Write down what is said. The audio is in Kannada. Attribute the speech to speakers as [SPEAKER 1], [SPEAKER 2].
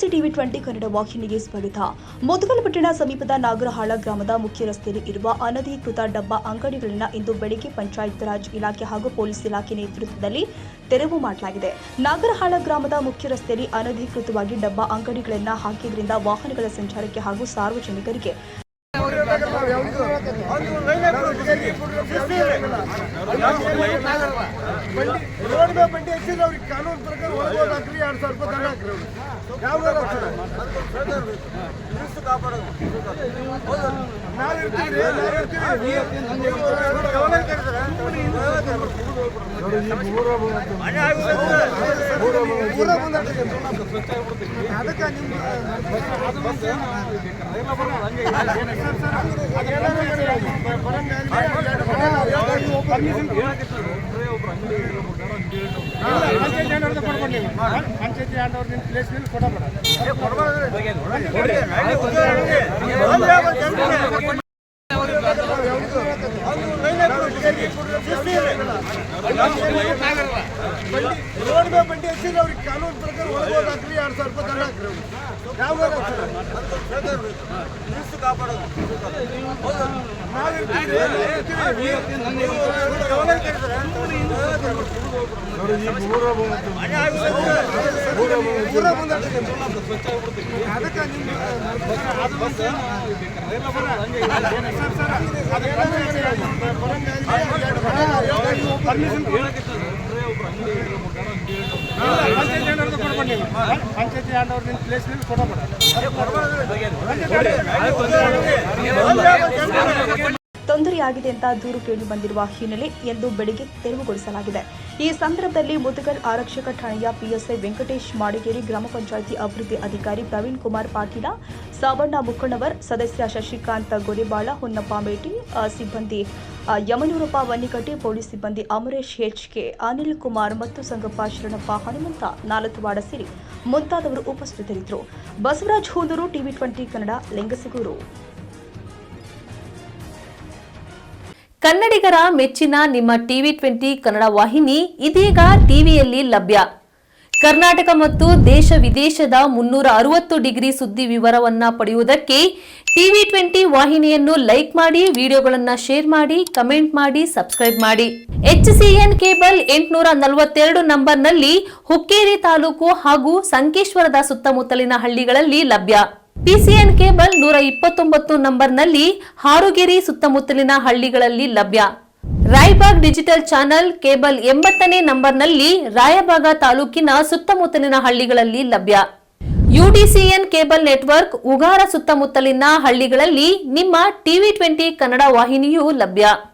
[SPEAKER 1] ನಮಸ್ತೆ ಟಿವಿ 20 ಕನ್ನಡ ವಾಹಿನಿಗೆ ಸ್ವಾಗತ. ಮುದಗಲಪಟ್ಟಣ ಸಮೀಪದ ನಾಗರಹಾಳ ಗ್ರಾಮದ ಮುಖ್ಯ ರಸ್ತೆಯಲ್ಲಿ ಇರುವ ಅನಧಿಕೃತ ಡಬ್ಬಾ ಅಂಗಡಿಗಳನ್ನು ಇಂದು ಬೆಳಗ್ಗೆ ಪಂಚಾಯತ್ ರಾಜ್ ಇಲಾಖೆ ಹಾಗೂ ಪೊಲೀಸ್ ಇಲಾಖೆ ನೇತೃತ್ವದಲ್ಲಿ ತೆರವು ಮಾಡಲಾಗಿದೆ. ನಾಗರಹಾಳ ಗ್ರಾಮದ ಮುಖ್ಯ ರಸ್ತೆಯಲ್ಲಿ ಅನಧಿಕೃತವಾಗಿ ಡಬ್ಬಾ ಅಂಗಡಿಗಳನ್ನು ಹಾಕಿದ್ರಿಂದ ವಾಹನಗಳ ಸಂಚಾರಕ್ಕೆ ಹಾಗೂ ಸಾರ್ವಜನಿಕರಿಗೆ
[SPEAKER 2] ಕಾನೂನು ಪ್ರಕಾರ ಒಳಗೋದಾಕ್ರಿ 2,000 ರೂಪಾಯಿ ದಂಡ ಹಾಕ್ರಿ. ಯಾವ ಪಂಚಾಯತಿ ಆಂಡವ್ರ ನಿನ್ನ ಪ್ಲೇಸ್ ಮೇಲೆ ಕೊಡಬೇಡ. ರೋಡ್ ಬಂಡಿ ಹಚ್ಚಿದ್ರೆ ಅವ್ರಿಗೆ ಕಾನೂನು ಪ್ರಕಾರ ಒಳಗೋದಾಕ್ರಿ 2,000 ರೂಪಾಯಿ ದಂಡ ಹಾಕ್ರಿ. ಯಾವ ಪಂಚಾಯತಿ ಆಂಡವ್ರ ನಿನ್ನ ಪ್ಲೇಸ್ ಮೇಲೆ ಕೊಡಬೇಡ.
[SPEAKER 1] ತೊಂದರೆಯಾಗಿದೆ ಅಂತ ದೂರು ಕೇಳಿ ಬಂದಿರುವ ಹಿನ್ನೆಲೆ ಎಂದು ಬೆಳಗ್ಗೆ ತೆರವುಗೊಳಿಸಲಾಗಿದೆ. ಈ ಸಂದರ್ಭದಲ್ಲಿ ಮುದಗಲ್ ಆರಕ್ಷಕ ಠಾಣೆಯ ಪಿಎಸ್ಐ ವೆಂಕಟೇಶ್ ಮಾಡಿಗೇರಿ, ಗ್ರಾಮ ಪಂಚಾಯಿತಿ ಅಭಿವೃದ್ಧಿ ಅಧಿಕಾರಿ ಪ್ರವೀಣ್ ಕುಮಾರ್ ಪಾಟೀಲ, ಸಾಬಣ್ಣ ಮುಕ್ಕಣ್ಣವರ್, ಸದಸ್ಯ ಶಶಿಕಾಂತ್ ಗೊರೆಬಾಳ, ಹೊನ್ನಪ್ಪ ಮೇಟಿ, ಸಿಬ್ಬಂದಿ ಯಮನೂರಪ್ಪ ವನ್ನಿಕಟ್ಟಿ, ಪೊಲೀಸ್ ಸಿಬ್ಬಂದಿ ಅಮರೇಶ್ HK, ಅನಿಲ್ ಕುಮಾರ್ ಮತ್ತು ಸಂಗಪ್ಪ, ಶರಣಪ್ಪ, ಹನುಮಂತ ನಾಲತವಾಡ ಸೇರಿ ಮುಂತಾದವರು ಉಪಸ್ಥಿತರಿದ್ದರು. ಬಸವರಾಜ್ ಹೂದೂರು, ಟಿವಿ 20 ಕನ್ನಡ, ಲಿಂಗಸಗೂರು.
[SPEAKER 3] ಕನ್ನಡಿಗರ ಮೆಚ್ಚಿನ ನಿಮ್ಮ ಟಿವಿ 20 ಕನ್ನಡ ವಾಹಿನಿ ಇದೀಗ ಟಿವಿಯಲ್ಲಿ ಲಭ್ಯ. ಕರ್ನಾಟಕ ಮತ್ತು ದೇಶ ವಿದೇಶದ 360 ಡಿಗ್ರಿ ಸುದ್ದಿ ವಿವರವನ್ನ ಪಡೆಯುವುದಕ್ಕೆ ಟಿವಿ 20 ವಾಹಿನಿಯನ್ನು ಲೈಕ್ ಮಾಡಿ, ವಿಡಿಯೋಗಳನ್ನು ಶೇರ್ ಮಾಡಿ, ಕಮೆಂಟ್ ಮಾಡಿ, ಸಬ್ಸ್ಕ್ರೈಬ್ ಮಾಡಿ. HCN ಕೇಬಲ್ 842 ನಂಬರ್ನಲ್ಲಿ ಹುಕ್ಕೇರಿ ತಾಲೂಕು ಹಾಗೂ ಸಂಕೇಶ್ವರದ ಸುತ್ತಮುತ್ತಲಿನ ಹಳ್ಳಿಗಳಲ್ಲಿ ಲಭ್ಯ. PCN ಕೇಬಲ್ 129 ನಂಬರ್ನಲ್ಲಿ ಹಾರುಗೆರೆ ಸುತ್ತಮುತ್ತಲಿನ ಹಳ್ಳಿಗಳಲ್ಲಿ ಲಭ್ಯ. ರಾಯಬಾಗ್ ಡಿಜಿಟಲ್ ಚಾನೆಲ್ ಕೇಬಲ್ 80ನೇ ನಂಬರ್ನಲ್ಲಿ ರಾಯಬಾಗ ತಾಲೂಕಿನ ಸುತ್ತಮುತ್ತಲಿನ ಹಳ್ಳಿಗಳಲ್ಲಿ ಲಭ್ಯ. UDCN ಕೇಬಲ್ ನೆಟ್ವರ್ಕ್ ಉಗಾರ ಸುತ್ತಮುತ್ತಲಿನ ಹಳ್ಳಿಗಳಲ್ಲಿ ನಿಮ್ಮ ಟಿವಿ 20 ಕನ್ನಡ ವಾಹಿನಿಯೂ ಲಭ್ಯ.